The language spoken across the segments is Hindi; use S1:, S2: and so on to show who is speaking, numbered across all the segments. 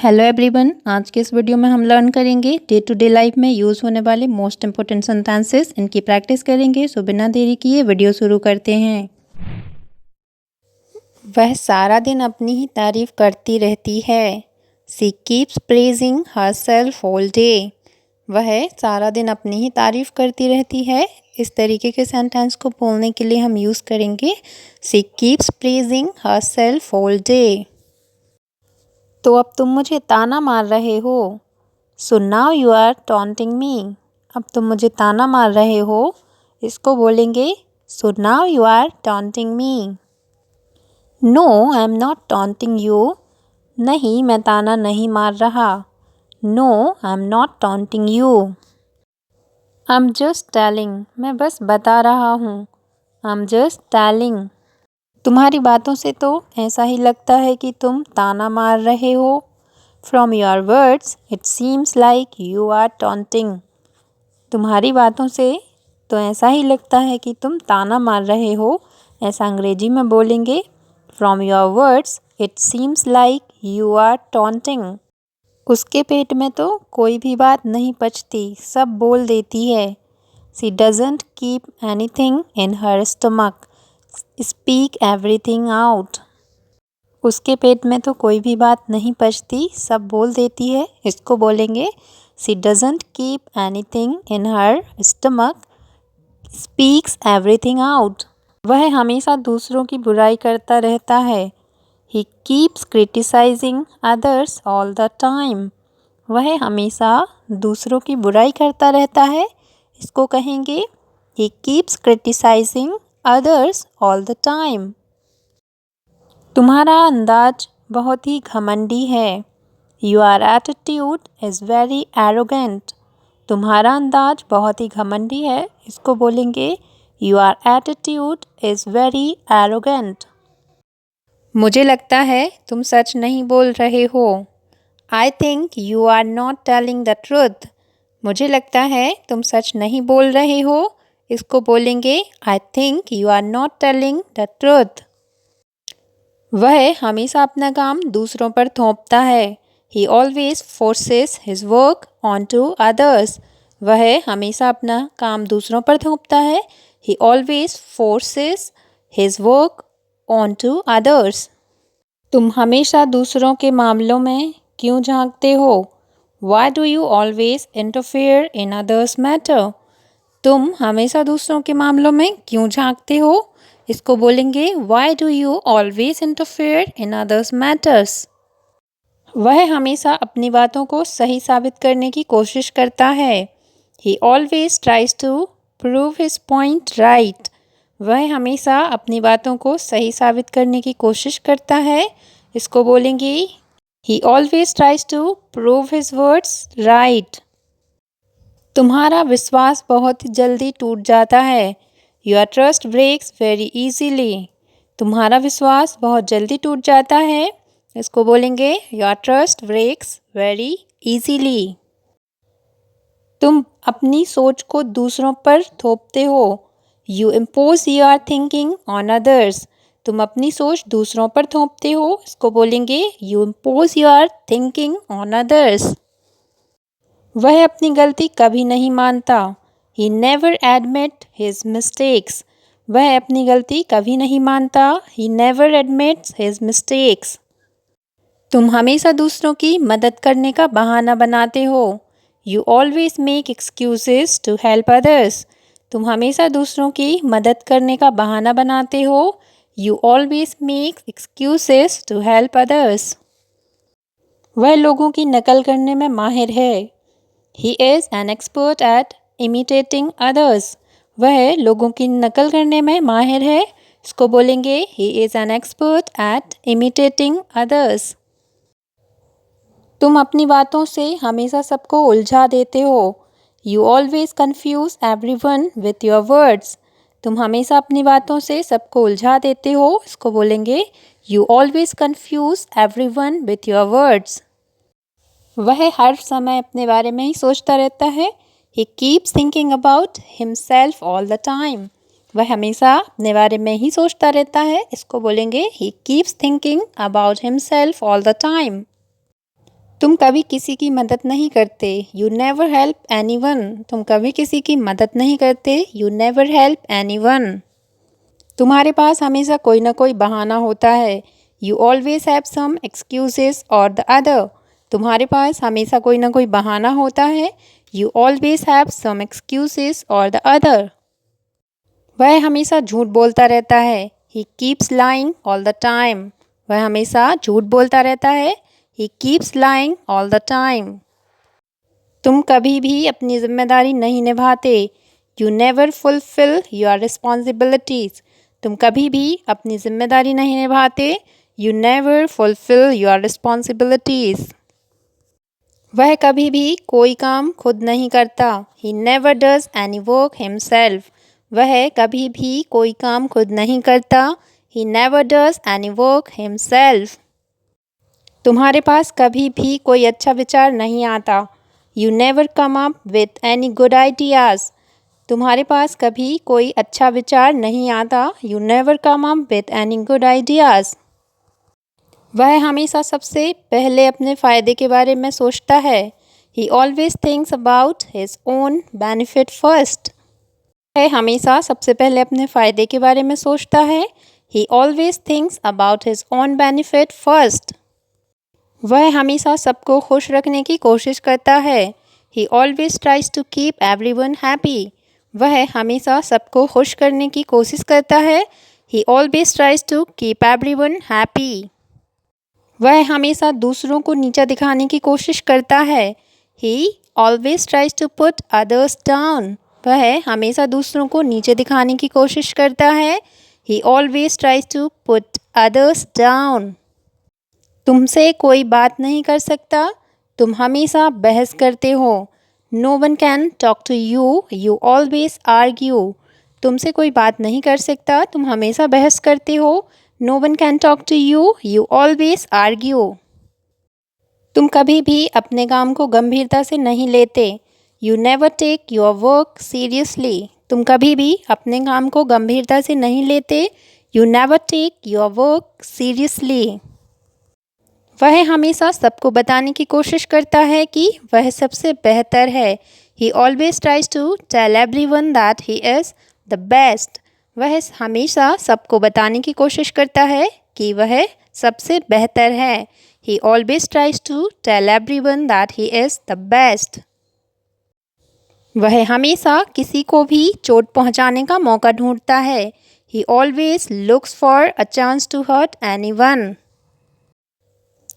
S1: हेलो एवरीवन, आज के इस वीडियो में हम लर्न करेंगे डे टू डे लाइफ में यूज़ होने वाले मोस्ट इंपॉर्टेंट सेंटेंसेस। इनकी प्रैक्टिस करेंगे। सो बिना देरी किए वीडियो शुरू करते हैं। वह सारा दिन अपनी ही तारीफ करती रहती है। She keeps praising herself all day. वह सारा दिन अपनी ही तारीफ करती रहती है। इस तरीके के सेंटेंस को बोलने के लिए हम यूज़ करेंगे she keeps praising herself all day. तो अब तुम मुझे ताना मार रहे हो। So now you are taunting me. अब तुम मुझे ताना मार रहे हो। इसको बोलेंगे so now you are taunting me. No I am not taunting you. नहीं, मैं ताना नहीं मार रहा। No I am not taunting you. I am just telling. मैं बस बता रहा हूँ। I am just telling. तुम्हारी बातों से तो ऐसा ही लगता है कि तुम ताना मार रहे हो। From your words it seems like you are taunting. तुम्हारी बातों से तो ऐसा ही लगता है कि तुम ताना मार रहे हो। ऐसा अंग्रेजी में बोलेंगे from your words it seems like you are taunting. उसके पेट में तो कोई भी बात नहीं पचती, सब बोल देती है। She doesn't keep anything in her stomach, speak everything out. उसके पेट में तो कोई भी बात नहीं पचती, सब बोल देती है। इसको बोलेंगे she doesn't keep anything in her stomach, speaks everything out. वह हमेशा दूसरों की बुराई करता रहता है। He keeps criticising others all the time. वह हमेशा दूसरों की बुराई करता रहता है। इसको कहेंगे he keeps criticising others all the time. तुम्हारा अंदाज बहुत ही घमंडी है। Your attitude is very arrogant. तुम्हारा अंदाज बहुत ही घमंडी है। इसको बोलेंगे your attitude is very arrogant. मुझे लगता है तुम सच नहीं बोल रहे हो। I think you are not telling the truth. मुझे लगता है तुम सच नहीं बोल रहे हो। इसको बोलेंगे I think you are not telling the truth. वह हमेशा अपना काम दूसरों पर थोपता है। He always forces his work on to others. वह हमेशा अपना काम दूसरों पर थोपता है। He always forces his work on to others. तुम हमेशा दूसरों के मामलों में क्यों झांकते हो? Why do you always interfere in others' matter? तुम हमेशा दूसरों के मामलों में क्यों झांकते हो? इसको बोलेंगे Why do you always interfere in others' matters? वह हमेशा अपनी बातों को सही साबित करने की कोशिश करता है। He always tries to prove his point right. वह हमेशा अपनी बातों को सही साबित करने की कोशिश करता है। इसको बोलेंगे He always tries to prove his words right. तुम्हारा विश्वास बहुत जल्दी टूट जाता है। Your trust breaks very easily. तुम्हारा विश्वास बहुत जल्दी टूट जाता है। इसको बोलेंगे Your trust breaks very easily. तुम अपनी सोच को दूसरों पर थोपते हो। You impose your thinking on others. तुम अपनी सोच दूसरों पर थोपते हो। इसको बोलेंगे You impose your thinking on others. वह अपनी गलती कभी नहीं मानता। He never admit his mistakes. वह अपनी गलती कभी नहीं मानता। He never admits his mistakes. तुम हमेशा दूसरों की मदद करने का बहाना बनाते हो। You always make excuses to help others. तुम हमेशा दूसरों की मदद करने का बहाना बनाते हो। You always make excuses to help others. वह लोगों की नकल करने में माहिर है। He is an expert at imitating others. वह लोगों की नकल करने में माहिर है। इसको बोलेंगे He is an expert at imitating others. तुम अपनी बातों से हमेशा सबको उलझा देते हो। You always confuse everyone with your words. तुम हमेशा अपनी बातों से सबको उलझा देते हो। इसको बोलेंगे You always confuse everyone with your words. वह हर समय अपने बारे में ही सोचता रहता है। He keeps thinking about himself all the time. वह हमेशा अपने बारे में ही सोचता रहता है। इसको बोलेंगे He keeps thinking about himself all the time. तुम कभी किसी की मदद नहीं करते। You never help anyone. तुम कभी किसी की मदद नहीं करते। You never help anyone. तुम्हारे पास हमेशा कोई ना कोई बहाना होता है। You always have some excuses or the other. तुम्हारे पास हमेशा कोई ना कोई बहाना होता है। You always have some excuses or the other. वह हमेशा झूठ बोलता रहता है। He keeps lying all the time. वह हमेशा झूठ बोलता रहता है। He keeps lying all the time. तुम कभी भी अपनी जिम्मेदारी नहीं निभाते। You never fulfil your responsibilities. तुम कभी भी अपनी जिम्मेदारी नहीं निभाते। You never fulfil your responsibilities. वह कभी भी कोई काम खुद नहीं करता। He never does any work himself. वह कभी भी कोई काम खुद नहीं करता। He never does any work himself. तुम्हारे पास कभी भी कोई अच्छा विचार नहीं आता। You never come up with any good ideas. तुम्हारे पास कभी कोई अच्छा विचार नहीं आता। You never come up with any good ideas. वह हमेशा सबसे पहले अपने फ़ायदे के बारे में सोचता है। He always thinks about his own benefit first. वह हमेशा सबसे पहले अपने फ़ायदे के बारे में सोचता है। He always thinks about his own benefit first. वह हमेशा सबको खुश रखने की कोशिश करता है। He always tries to keep everyone happy. वह हमेशा सबको खुश करने की कोशिश करता है। He always tries to keep everyone happy. वह हमेशा दूसरों को नीचा दिखाने की कोशिश करता है। He always tries to put others down. वह हमेशा दूसरों को नीचे दिखाने की कोशिश करता है। He always tries to put others down. तुमसे कोई बात नहीं कर सकता। तुम हमेशा बहस करते हो। No one can talk to you. You always argue. तुमसे कोई बात नहीं कर सकता। तुम हमेशा बहस करते हो। No one can talk to you. You always argue. तुम कभी भी अपने काम को गंभीरता से नहीं लेते। You never take your work seriously. तुम कभी भी अपने काम को गंभीरता से नहीं लेते। You never take your work seriously. वह हमेशा सबको बताने की कोशिश करता है कि वह सबसे बेहतर है। He always tries to tell everyone that he is the best. वह हमेशा सबको बताने की कोशिश करता है कि वह सबसे बेहतर है। He always tries to tell everyone that he is the best. वह हमेशा किसी को भी चोट पहुंचाने का मौका ढूंढता है। He always looks for a chance to hurt anyone.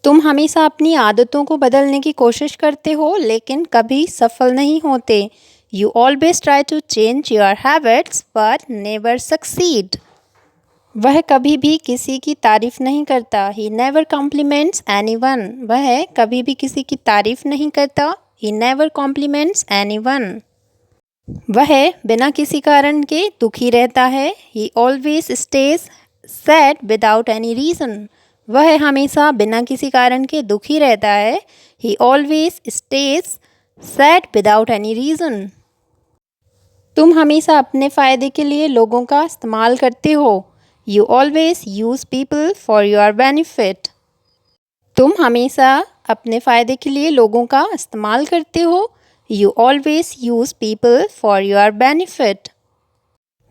S1: तुम हमेशा अपनी आदतों को बदलने की कोशिश करते हो लेकिन कभी सफल नहीं होते। You always try to change your habits but never succeed. वह कभी भी किसी की तारीफ़ नहीं करता। He never compliments anyone. वह कभी भी किसी की तारीफ़ नहीं करता। He never compliments anyone. वह बिना किसी कारण के दुखी रहता है। He always stays sad without any reason. वह हमेशा बिना किसी कारण के दुखी रहता है। He always stays sad without any reason. तुम हमेशा अपने फ़ायदे के लिए लोगों का इस्तेमाल करते हो। You always use people for your benefit. तुम हमेशा अपने फ़ायदे के लिए लोगों का इस्तेमाल करते हो। You always use people for your benefit.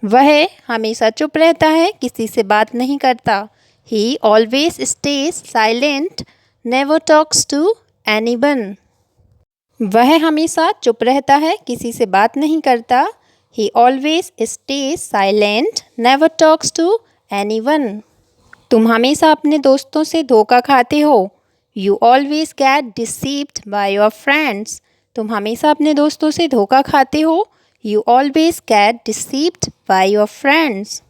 S1: वह हमेशा चुप रहता है, किसी से बात नहीं करता। He always stays silent, never talks to anyone. वह हमेशा चुप रहता है, किसी से बात नहीं करता। He always stays silent, never talks to anyone. तुम हमेशा अपने दोस्तों से धोखा खाते हो। You always get deceived by your friends. तुम हमेशा अपने दोस्तों से धोखा खाते हो। You always get deceived by your friends.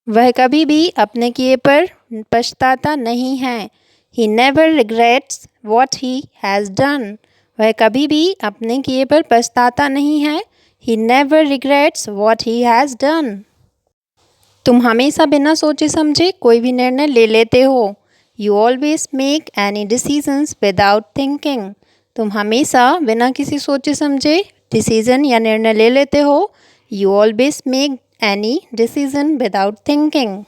S1: वह कभी भी अपने किए पर पछताता नहीं है। He never regrets what he has done. वह कभी भी अपने किए पर पछताता नहीं है। He never regrets what he has done. तुम हमेशा बिना सोचे समझे कोई भी निर्णय ले लेते हो। You always make any decisions without thinking. तुम हमेशा बिना किसी सोचे समझे डिसीजन या निर्णय ले लेते हो। You always make any decision without thinking.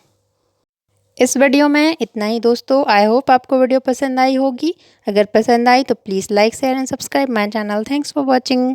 S1: इस वीडियो में इतना ही दोस्तों। आई होप आपको वीडियो पसंद आई होगी। अगर पसंद आई तो please like share and subscribe my channel. Thanks for watching.